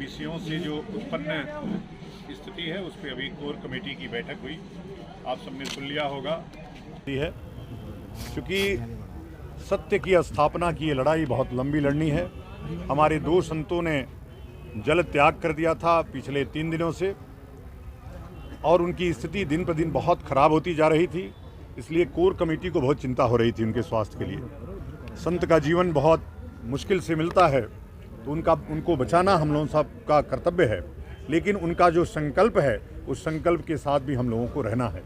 विषयों से जो उत्पन्न स्थिति है उस पर अभी कोर कमेटी की बैठक हुई, आप सबने सुन लिया होगा है, क्योंकि सत्य की स्थापना की ये लड़ाई बहुत लंबी लड़नी है। हमारे दो संतों ने जल त्याग कर दिया था पिछले 3 दिनों से, और उनकी स्थिति दिन पर दिन बहुत खराब होती जा रही थी। इसलिए कोर कमेटी को बहुत चिंता हो रही थी उनके स्वास्थ्य के लिए। संत का जीवन बहुत मुश्किल से मिलता है, तो उनको बचाना हम लोगों सब का कर्तव्य है, लेकिन उनका जो संकल्प है उस संकल्प के साथ भी हम लोगों को रहना है।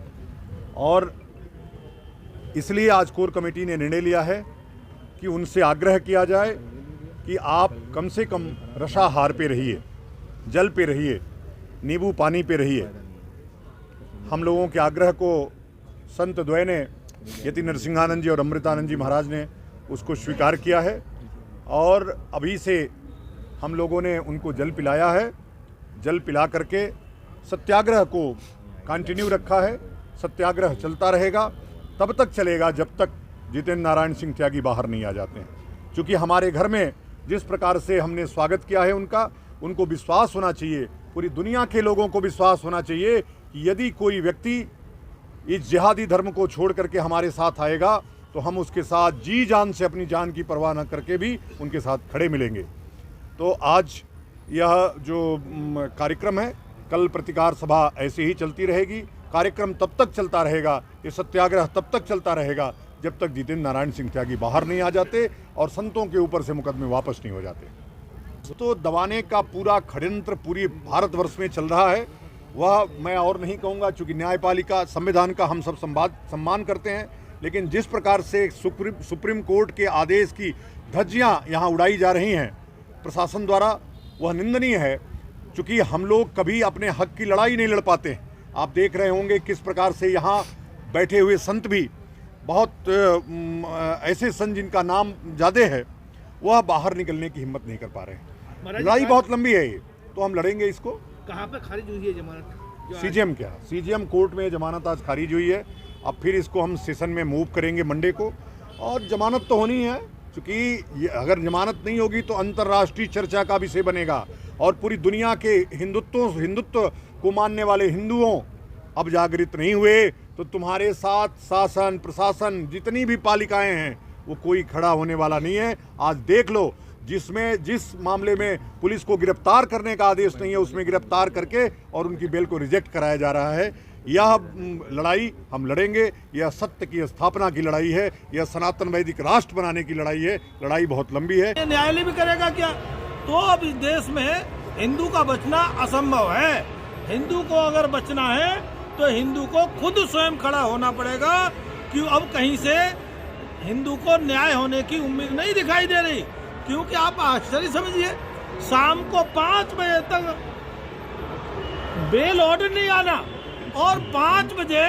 और इसलिए आज कोर कमेटी ने निर्णय लिया है कि उनसे आग्रह किया जाए कि आप कम से कम रसाहार पे रहिए, जल पे रहिए, नींबू पानी पे रहिए। हम लोगों के आग्रह को संत द्वय ने, यति नरसिंहानंद जी और अमृतानंद जी महाराज ने उसको स्वीकार किया है, और अभी से हम लोगों ने उनको जल पिलाया है। जल पिला करके सत्याग्रह को कंटिन्यू रखा है। सत्याग्रह चलता रहेगा, तब तक चलेगा जब तक जितेंद्र नारायण सिंह त्यागी बाहर नहीं आ जाते हैं। क्योंकि हमारे घर में जिस प्रकार से हमने स्वागत किया है उनको विश्वास होना चाहिए, पूरी दुनिया के लोगों को विश्वास होना चाहिए कि यदि कोई व्यक्ति इस जिहादी धर्म को छोड़ करके हमारे साथ आएगा तो हम उसके साथ जी जान से, अपनी जान की परवाह न करके भी उनके साथ खड़े मिलेंगे। तो आज यह जो कार्यक्रम है, कल प्रतिकार सभा ऐसे ही चलती रहेगी। कार्यक्रम तब तक चलता रहेगा, ये सत्याग्रह तब तक चलता रहेगा जब तक जितेंद्र नारायण सिंह त्यागी बाहर नहीं आ जाते और संतों के ऊपर से मुकदमे वापस नहीं हो जाते। तो दबाने का पूरा षड्यंत्र पूरी भारतवर्ष में चल रहा है, वह मैं और नहीं कहूँगा, चूँकि न्यायपालिका संविधान का हम सब सम्मान करते हैं, लेकिन जिस प्रकार से सुप्रीम कोर्ट के आदेश की धज्जियाँ यहाँ उड़ाई जा रही हैं प्रशासन द्वारा, वह निंदनीय है। चूँकि हम लोग कभी अपने हक की लड़ाई नहीं लड़ पाते। आप देख रहे होंगे किस प्रकार से यहाँ बैठे हुए संत भी, बहुत ऐसे संत जिनका नाम ज़्यादा है, वह बाहर निकलने की हिम्मत नहीं कर पा रहे हैं। लड़ाई बहुत लंबी है ये, तो हम लड़ेंगे इसको। कहाँ पे खारिज हुई है जमानत? सीजेएम कोर्ट में जमानत आज खारिज हुई है। अब फिर इसको हम सेशन में मूव करेंगे मंडे को, और जमानत तो होनी है, क्योंकि अगर जमानत नहीं होगी तो अंतर्राष्ट्रीय चर्चा का विषय बनेगा, और पूरी दुनिया के हिंदुत्व को मानने वाले हिंदुओं अब जागृत नहीं हुए तो तुम्हारे साथ शासन प्रशासन जितनी भी पालिकाएं हैं वो कोई खड़ा होने वाला नहीं है। आज देख लो, जिस मामले में पुलिस को गिरफ्तार करने का आदेश नहीं है उसमें गिरफ्तार करके और उनकी बेल को रिजेक्ट कराया जा रहा है। यह लड़ाई हम लड़ेंगे, यह सत्य की स्थापना की लड़ाई है, यह सनातन वैदिक राष्ट्र बनाने की लड़ाई है। लड़ाई बहुत लंबी है। न्यायालय भी करेगा क्या? तो अब इस देश में हिंदू का बचना असंभव है। हिंदू को अगर बचना है तो हिंदू को खुद स्वयं खड़ा होना पड़ेगा, कि अब कहीं से हिंदू को न्याय होने की उम्मीद नहीं दिखाई दे रही। क्योंकि आप आश्चर्य समझिए, शाम को 5 बजे तक बेल ऑर्डर नहीं आना और 5 बजे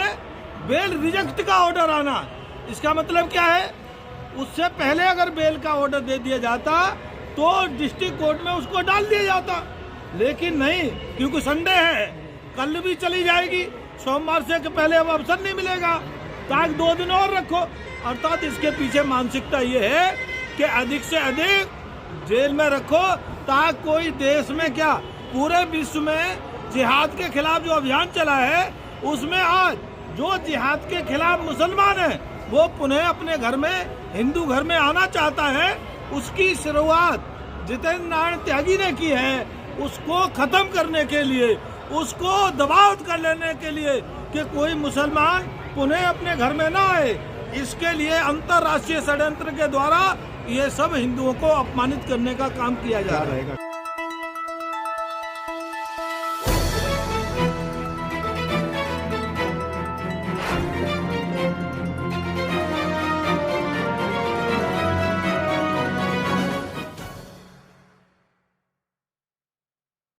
बेल रिजेक्ट का ऑर्डर आना, इसका मतलब क्या है? उससे पहले अगर बेल का ऑर्डर दे दिया जाता तो डिस्ट्रिक्ट कोर्ट में उसको डाल दिया जाता, लेकिन नहीं, क्योंकि संडे है, कल भी चली जाएगी, सोमवार से पहले अब अवसर नहीं मिलेगा, ताकि 2 दिन और रखो। अर्थात इसके पीछे मानसिकता ये है कि अधिक से अधिक जेल में रखो, ताकि कोई देश में क्या पूरे विश्व में जिहाद के खिलाफ जो अभियान चला है उसमें आज जो जिहाद के खिलाफ मुसलमान है वो पुनः अपने घर में, हिंदू घर में आना चाहता है, उसकी शुरुआत जितेंद्र नारायण त्यागी ने की है। उसको खत्म करने के लिए, उसको दबाव कर लेने के लिए कि कोई मुसलमान पुनः अपने घर में ना आए, इसके लिए अंतर्राष्ट्रीय षड्यंत्र के द्वारा ये सब हिंदुओं को अपमानित करने का काम किया जा रहा है।